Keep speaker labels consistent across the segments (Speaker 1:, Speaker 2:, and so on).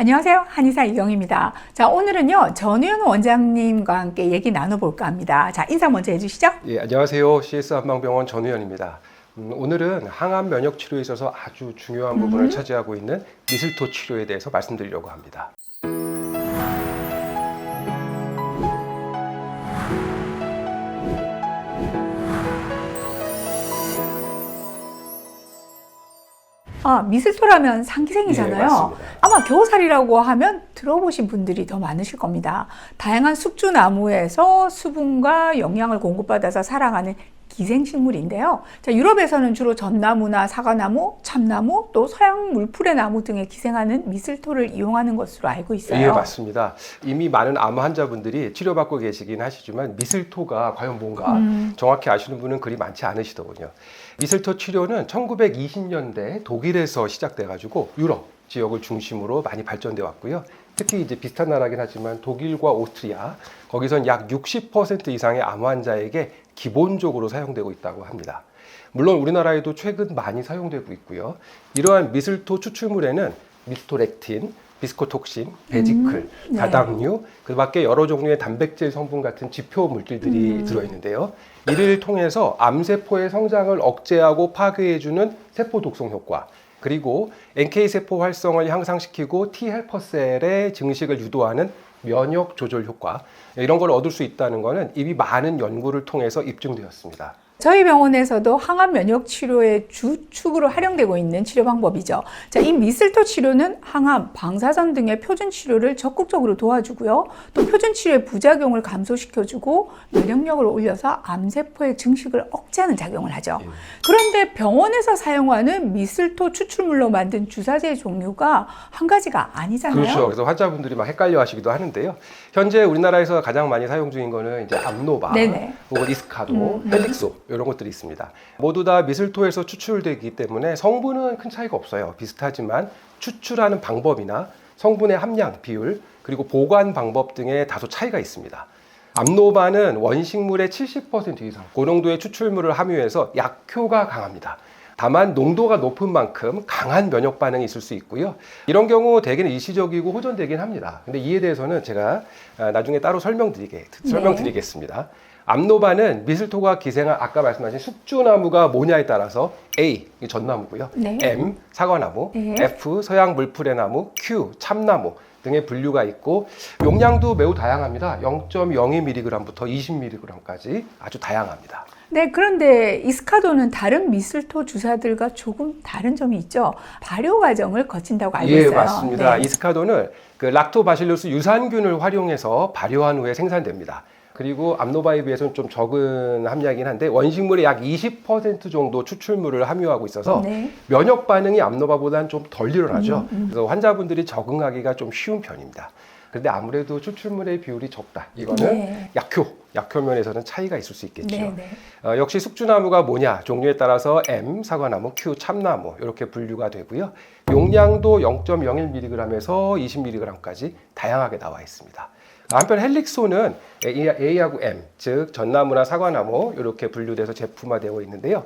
Speaker 1: 안녕하세요. 한의사 이경입니다. 자, 오늘은요, 전우현 원장님과 함께 얘기 나눠볼까 합니다. 자, 인사 먼저 해주시죠.
Speaker 2: 예, 안녕하세요. CS 한방병원 전우현입니다. 오늘은 항암 면역 치료에 있어서 아주 중요한 부분을 차지하고 있는 미슬토 치료에 대해서 말씀드리려고 합니다.
Speaker 1: 미슬토라면 상기생이잖아요.
Speaker 2: 예, 맞습니다.
Speaker 1: 아마 겨우살이라고 하면 들어보신 분들이 더 많으실 겁니다. 다양한 숙주나무에서 수분과 영양을 공급받아서 살아가는 기생식물인데요. 자, 유럽에서는 주로 전나무나 사과나무, 참나무, 또 서양 물풀의 나무 등에 기생하는 미슬토를 이용하는 것으로 알고 있어요.
Speaker 2: 예, 맞습니다. 이미 많은 암 환자분들이 치료받고 계시긴 하시지만 미슬토가 과연 뭔가 정확히 아시는 분은 그리 많지 않으시더군요. 미슬토 치료는 1920년대 독일에서 시작돼가지고 유럽 지역을 중심으로 많이 발전돼 왔고요. 특히 이제 비슷한 나라긴 하지만 독일과 오스트리아, 거기선 약 60% 이상의 암 환자에게 기본적으로 사용되고 있다고 합니다. 물론 우리나라에도 최근 많이 사용되고 있고요. 이러한 미슬토 추출물에는 미스토렉틴, 비스코톡신, 베지클,
Speaker 1: 네.
Speaker 2: 다당류, 그 밖에 여러 종류의 단백질 성분 같은 지표 물질들이 들어있는데요. 이를 통해서 암세포의 성장을 억제하고 파괴해주는 세포 독성 효과, 그리고 NK세포 활성을 향상시키고 T헬퍼셀의 증식을 유도하는 면역 조절 효과, 이런 걸 얻을 수 있다는 것은 이미 많은 연구를 통해서 입증되었습니다.
Speaker 1: 저희 병원에서도 항암 면역 치료의 주축으로 활용되고 있는 치료 방법이죠. 자, 이 미슬토 치료는 항암, 방사선 등의 표준 치료를 적극적으로 도와주고요. 또 표준 치료의 부작용을 감소시켜주고 면역력을 올려서 암세포의 증식을 억제하는 작용을 하죠. 그런데 병원에서 사용하는 미슬토 추출물로 만든 주사제 종류가 한 가지가 아니잖아요.
Speaker 2: 그렇죠. 그래서 환자분들이 막 헷갈려 하시기도 하는데요. 현재 우리나라에서 가장 많이 사용 중인 거는 이제 암노바,
Speaker 1: 네네.
Speaker 2: 혹은 이스카도, 헬릭소 이런 것들이 있습니다. 모두 다 미슬토에서 추출되기 때문에 성분은 큰 차이가 없어요. 비슷하지만 추출하는 방법이나 성분의 함량, 비율, 그리고 보관 방법 등에 다소 차이가 있습니다. 암노바는 원식물의 70% 이상 고농도의 추출물을 함유해서 약효가 강합니다. 다만 농도가 높은 만큼 강한 면역 반응이 있을 수 있고요. 이런 경우 대개는 일시적이고 호전되긴 합니다. 근데 이에 대해서는 제가 나중에 따로 설명드리겠습니다. 암노바는 미슬토가 기생한 아까 말씀하신 숙주나무가 뭐냐에 따라서 A, 전나무고요.
Speaker 1: 네.
Speaker 2: M, 사과나무,
Speaker 1: 네.
Speaker 2: F, 서양 물풀의 나무, Q, 참나무 등의 분류가 있고 용량도 매우 다양합니다. 0.02mg부터 20mg까지 아주 다양합니다.
Speaker 1: 네, 그런데 이스카도는 다른 미슬토 주사들과 조금 다른 점이 있죠. 발효 과정을 거친다고 알고 있어요.
Speaker 2: 예, 맞습니다.
Speaker 1: 네.
Speaker 2: 이스카도는 그 락토바실루스 유산균을 활용해서 발효한 후에 생산됩니다. 그리고 암노바에 비해서는 좀 적은 함량이긴 한데 원식물의 약 20% 정도 추출물을 함유하고 있어서
Speaker 1: 네. 면역
Speaker 2: 반응이 암노바보다는 좀 덜 일어나죠. 그래서 환자분들이 적응하기가 좀 쉬운 편입니다. 그런데 아무래도 추출물의 비율이 적다. 이거는
Speaker 1: 네.
Speaker 2: 약효 면에서는 차이가 있을 수 있겠죠.
Speaker 1: 네, 네.
Speaker 2: 역시 숙주나무가 뭐냐? 종류에 따라서 M, 사과나무, Q, 참나무 이렇게 분류가 되고요. 용량도 0.01mg에서 20mg까지 다양하게 나와 있습니다. 한편 헬릭소는 A하고 M, 즉 전나무나 사과나무 이렇게 분류돼서 제품화되어 있는데요.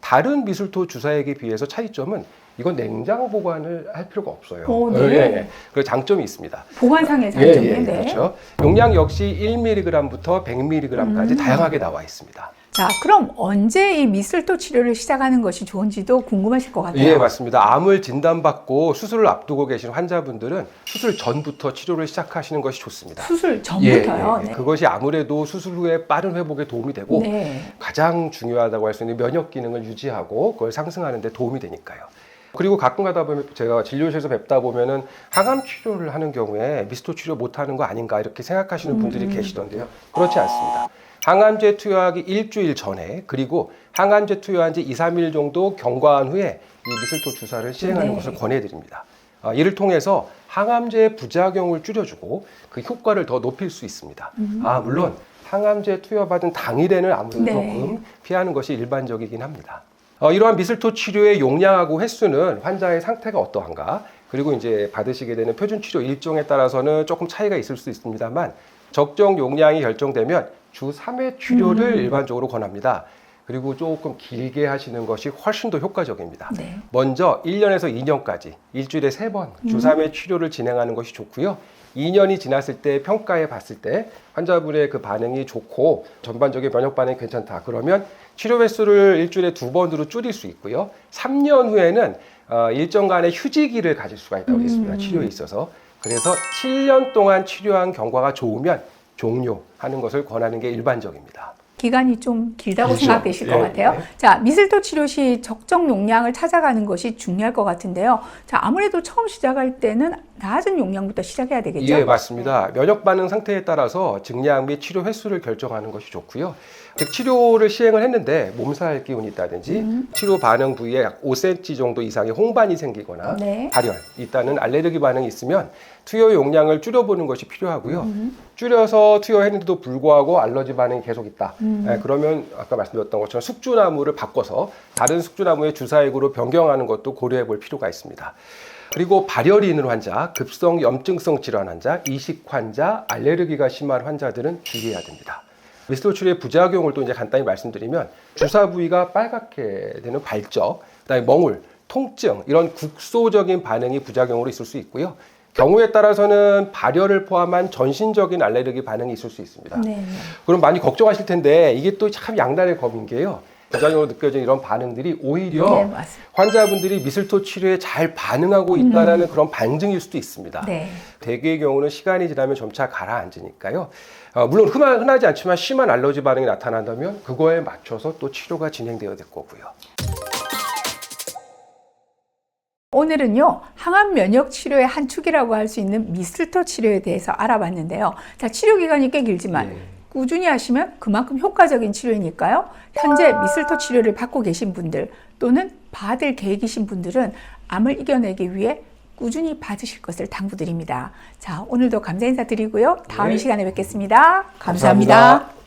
Speaker 2: 다른 미슬토 주사액에 비해서 차이점은 이건 냉장 보관을 할 필요가 없어요.
Speaker 1: 오, 네.
Speaker 2: 예. 그 장점이 있습니다.
Speaker 1: 보관상의 장점이 네.
Speaker 2: 그렇죠. 용량 역시 1mg부터 100mg까지 다양하게 나와 있습니다.
Speaker 1: 자, 그럼 언제 이 미슬토 치료를 시작하는 것이 좋은지도 궁금하실 것 같아요.
Speaker 2: 예, 맞습니다. 암을 진단받고 수술을 앞두고 계신 환자분들은 수술 전부터 치료를 시작하시는 것이 좋습니다.
Speaker 1: 수술 전부터요?
Speaker 2: 예.
Speaker 1: 네.
Speaker 2: 그것이 아무래도 수술 후에 빠른 회복에 도움이 되고
Speaker 1: 네.
Speaker 2: 가장 중요하다고 할 수 있는 면역 기능을 유지하고 그걸 상승하는 데 도움이 되니까요. 그리고 가끔 가다 보면 제가 진료실에서 뵙다 보면은 항암 치료를 하는 경우에 미스토 치료 못 하는 거 아닌가 이렇게 생각하시는 분들이 계시던데요. 그렇지 않습니다. 항암제 투여하기 일주일 전에 그리고 항암제 투여한 지 2, 3일 정도 경과한 후에 이 미슬토 주사를 시행하는
Speaker 1: 네.
Speaker 2: 것을 권해드립니다. 이를 통해서 항암제의 부작용을 줄여주고 그 효과를 더 높일 수 있습니다. 물론 항암제 투여받은 당일에는 아무래도
Speaker 1: 네.
Speaker 2: 조금 피하는 것이 일반적이긴 합니다. 이러한 미슬토 치료의 용량하고 횟수는 환자의 상태가 어떠한가, 그리고 이제 받으시게 되는 표준 치료 일정에 따라서는 조금 차이가 있을 수 있습니다만 적정 용량이 결정되면 주 3회 치료를 일반적으로 권합니다. 그리고 조금 길게 하시는 것이 훨씬 더 효과적입니다.
Speaker 1: 네.
Speaker 2: 먼저 1년에서 2년까지 일주일에 3번 주3회 치료를 진행하는 것이 좋고요. 2년이 지났을 때 평가해 봤을 때 환자분의 그 반응이 좋고 전반적인 면역 반응이 괜찮다. 그러면 치료 횟수를 일주일에 2번으로 줄일 수 있고요. 3년 후에는 일정간의 휴지기를 가질 수가 있다고 했습니다. 치료에 있어서. 그래서 7년 동안 치료한 경과가 좋으면 종료하는 것을 권하는 게 일반적입니다.
Speaker 1: 기간이 좀 길다고
Speaker 2: 그렇죠.
Speaker 1: 생각되실 것 같아요.
Speaker 2: 네.
Speaker 1: 자, 미슬토 치료 시 적정 용량을 찾아가는 것이 중요할 것 같은데요. 자, 아무래도 처음 시작할 때는 낮은 용량부터 시작해야 되겠죠?
Speaker 2: 예, 맞습니다. 면역 반응 상태에 따라서 증량 및 치료 횟수를 결정하는 것이 좋고요. 즉 치료를 시행을 했는데 몸살 기운이 있다든지 치료 반응 부위에 약 5cm 정도 이상의 홍반이 생기거나
Speaker 1: 네.
Speaker 2: 발열, 있다는 알레르기 반응이 있으면 투여 용량을 줄여보는 것이 필요하고요. 줄여서 투여했는데도 불구하고 알러지 반응이 계속 있다. 그러면 아까 말씀드렸던 것처럼 숙주나무를 바꿔서 다른 숙주나무의 주사액으로 변경하는 것도 고려해 볼 필요가 있습니다. 그리고 발열이 있는 환자, 급성 염증성 질환 환자, 이식 환자, 알레르기가 심한 환자들은 주의해야 됩니다. 미스터 치료의 부작용을 또 이제 간단히 말씀드리면 주사 부위가 빨갛게 되는 발적, 그다음에 멍울, 통증 이런 국소적인 반응이 부작용으로 있을 수 있고요. 경우에 따라서는 발열을 포함한 전신적인 알레르기 반응이 있을 수 있습니다.
Speaker 1: 네.
Speaker 2: 그럼 많이 걱정하실 텐데 이게 또 참 양날의 검인 게요. 부작용으로 느껴지는 이런 반응들이 오히려
Speaker 1: 네, 맞습니다.
Speaker 2: 환자분들이 미슬토 치료에 잘 반응하고 있다는 그런 반증일 수도 있습니다.
Speaker 1: 네.
Speaker 2: 대개의 경우는 시간이 지나면 점차 가라앉으니까요. 물론 흔하지 않지만 심한 알러지 반응이 나타난다면 그거에 맞춰서 또 치료가 진행되어야 될 거고요.
Speaker 1: 오늘은요, 항암 면역 치료의 한 축이라고 할 수 있는 미슬토 치료에 대해서 알아봤는데요. 자, 치료 기간이 꽤 길지만 꾸준히 하시면 그만큼 효과적인 치료이니까요. 현재 미슬토 치료를 받고 계신 분들 또는 받을 계획이신 분들은 암을 이겨내기 위해 꾸준히 받으실 것을 당부드립니다. 자, 오늘도 감사 인사드리고요. 다음
Speaker 2: 네.
Speaker 1: 시간에 뵙겠습니다. 감사합니다.